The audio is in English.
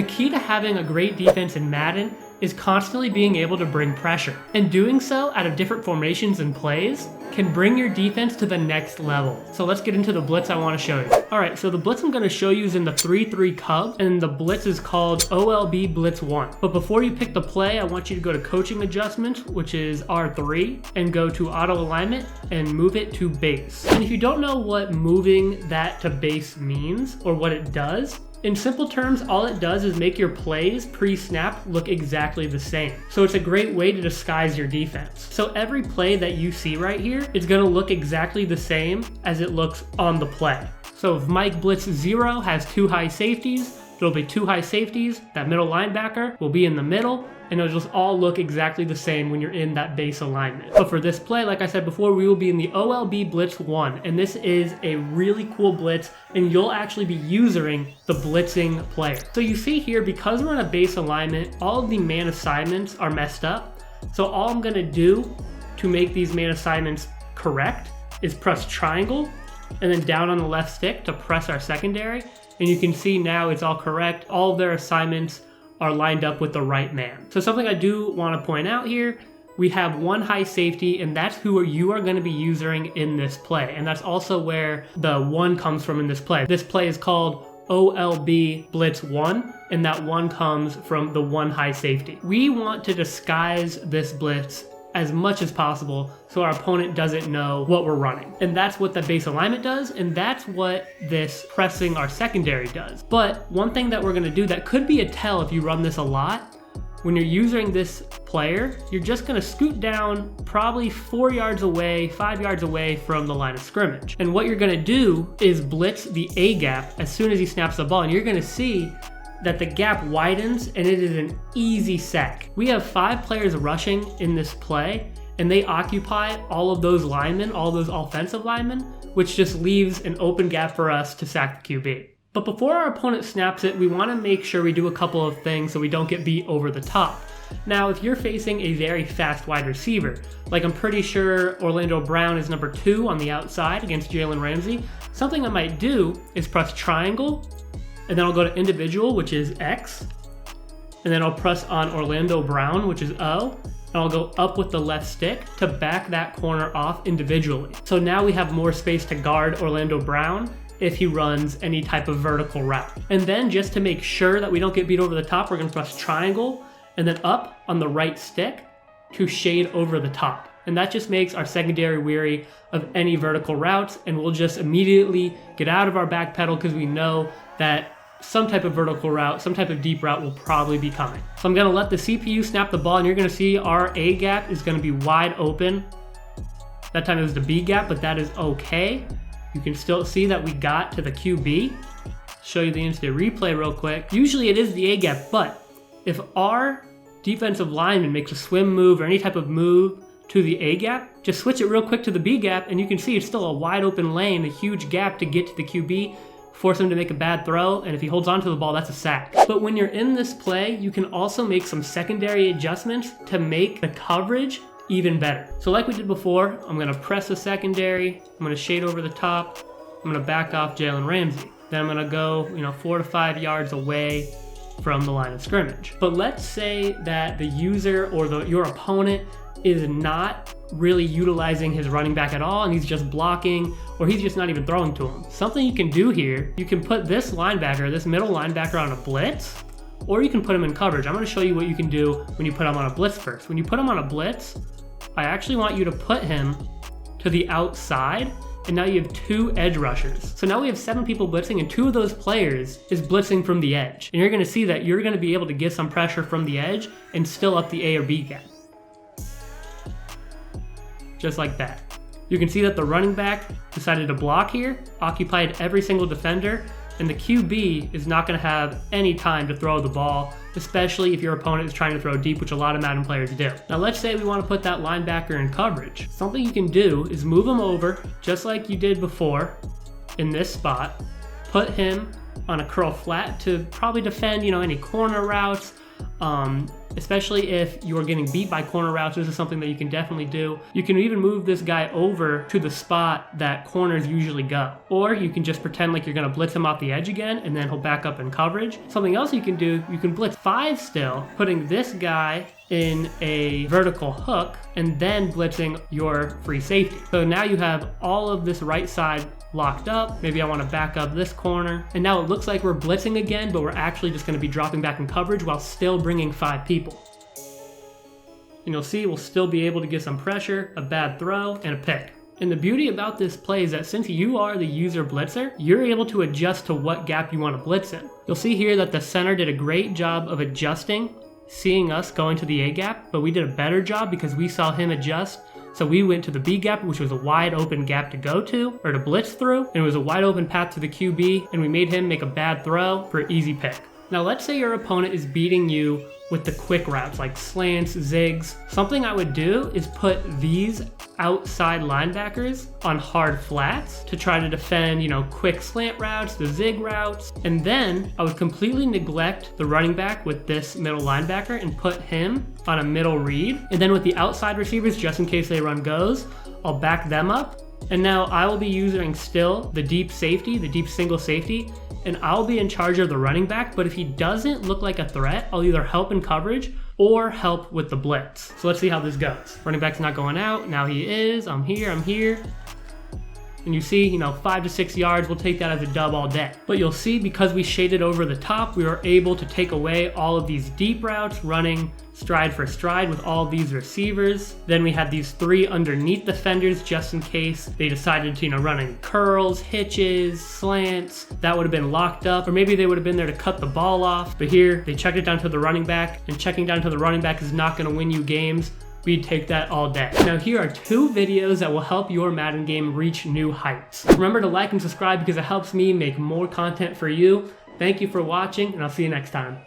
The key to having a great defense in Madden is constantly being able to bring pressure. And doing so out of different formations and plays can bring your defense to the next level. So let's get into the blitz I want to show you. Alright, so the blitz I'm going to show you is in the 3-3 Cub, and the blitz is called OLB Blitz 1. But before you pick the play, I want you to go to Coaching Adjustments, which is R3, and go to Auto Alignment and move it to base. And if you don't know what moving that to base means or what it does, in simple terms, all it does is make your plays pre-snap look exactly the same. So it's a great way to disguise your defense. So every play that you see right here is gonna look exactly the same as it looks on the play. So if Mike Blitz 0 has 2 high safeties, there'll be 2 high safeties, that middle linebacker will be in the middle, and it'll just all look exactly the same when you're in that base alignment. But for this play, like I said before, we will be in the OLB Blitz 1, and this is a really cool blitz, and you'll actually be using the blitzing player. So you see here, because we're in a base alignment, all of the man assignments are messed up. So all I'm gonna do to make these man assignments correct is press triangle, and then down on the left stick to press our secondary, and you can see now it's all correct. All of their assignments are lined up with the right man. So something I do want to point out here, we have 1 high safety, and that's who you are going to be using in this play. And that's also where the 1 comes from in this play. This play is called OLB Blitz 1, and that 1 comes from the 1 high safety. We want to disguise this blitz as much as possible so our opponent doesn't know what we're running. And that's what the base alignment does, and that's what this pressing our secondary does. But one thing that we're gonna do that could be a tell if you run this a lot, when you're using this player, you're just gonna scoot down probably 4 yards away, 5 yards away from the line of scrimmage. And what you're gonna do is blitz the A gap as soon as he snaps the ball, and you're gonna see that the gap widens and it is an easy sack. We have 5 players rushing in this play, and they occupy all of those linemen, all those offensive linemen, which just leaves an open gap for us to sack the QB. But before our opponent snaps it, we want to make sure we do a couple of things so we don't get beat over the top. Now, if you're facing a very fast wide receiver, like I'm pretty sure Orlando Brown is number 2 on the outside against Jalen Ramsey, something I might do is press triangle, and then I'll go to individual, which is X, and then I'll press on Orlando Brown, which is O, and I'll go up with the left stick to back that corner off individually. So now we have more space to guard Orlando Brown if he runs any type of vertical route. And then just to make sure that we don't get beat over the top, we're gonna press triangle and then up on the right stick to shade over the top. And that just makes our secondary weary of any vertical routes, and we'll just immediately get out of our back pedal because we know that some type of vertical route, some type of deep route will probably be coming. So I'm gonna let the CPU snap the ball, and you're gonna see our A gap is gonna be wide open. That time it was the B gap, but that is okay. You can still see that we got to the QB. Show you the instant replay real quick. Usually it is the A gap, but if our defensive lineman makes a swim move or any type of move to the A gap, just switch it real quick to the B gap, and you can see it's still a wide open lane, a huge gap to get to the QB, force him to make a bad throw, and if he holds on to the ball, that's a sack. But when you're in this play, you can also make some secondary adjustments to make the coverage even better. So like we did before, I'm gonna press the secondary, I'm gonna shade over the top, I'm gonna back off Jalen Ramsey. Then I'm gonna go, 4 to 5 yards away from the line of scrimmage. But let's say that the user or your opponent is not really utilizing his running back at all, and he's just blocking, or he's just not even throwing to him. Something you can do here, you can put this linebacker, this middle linebacker on a blitz, or you can put him in coverage. I'm gonna show you what you can do when you put him on a blitz first. When you put him on a blitz, I actually want you to put him to the outside, and now you have 2 edge rushers. So now we have 7 people blitzing, and 2 of those players is blitzing from the edge. And you're gonna see that you're gonna be able to get some pressure from the edge and still up the A or B gap. Just like that. You can see that the running back decided to block here, occupied every single defender, and the QB is not going to have any time to throw the ball, especially if your opponent is trying to throw deep, which a lot of Madden players do. Now let's say we want to put that linebacker in coverage. Something you can do is move him over, just like you did before, in this spot, put him on a curl flat to probably defend, any corner routes, especially if you're getting beat by corner routes. This is something that you can definitely do. You can even move this guy over to the spot that corners usually go. Or you can just pretend like you're gonna blitz him off the edge again, and then he'll back up in coverage. Something else you can do, you can blitz 5 still, putting this guy in a vertical hook and then blitzing your free safety. So now you have all of this right side locked up. Maybe I want to back up this corner. And now it looks like we're blitzing again, but we're actually just going to be dropping back in coverage while still bringing 5 people. And you'll see we'll still be able to get some pressure, a bad throw, and a pick. And the beauty about this play is that since you are the user blitzer, you're able to adjust to what gap you want to blitz in. You'll see here that the center did a great job of adjusting, seeing us going to the A gap, but we did a better job because we saw him adjust. So we went to the B gap, which was a wide open gap to go to, or to blitz through, and it was a wide open path to the QB, and we made him make a bad throw for an easy pick. Now let's say your opponent is beating you with the quick routes like slants, zigs. Something I would do is put these outside linebackers on hard flats to try to defend, quick slant routes, the zig routes. And then I would completely neglect the running back with this middle linebacker and put him on a middle read. And then with the outside receivers, just in case they run goes, I'll back them up. And now I will be using still the deep safety, the deep single safety, and I'll be in charge of the running back, but if he doesn't look like a threat, I'll either help in coverage or help with the blitz. So let's see how this goes. Running back's not going out, now he is, I'm here. And you see, 5 to 6 yards, we'll take that as a dub all day. But you'll see because we shaded over the top, we were able to take away all of these deep routes running stride for stride with all these receivers. Then we had these 3 underneath defenders just in case they decided to, run any curls, hitches, slants. That would have been locked up, or maybe they would have been there to cut the ball off. But here, they checked it down to the running back, and checking down to the running back is not gonna win you games. We'd take that all day. Now here are 2 videos that will help your Madden game reach new heights. Remember to like and subscribe because it helps me make more content for you. Thank you for watching, and I'll see you next time.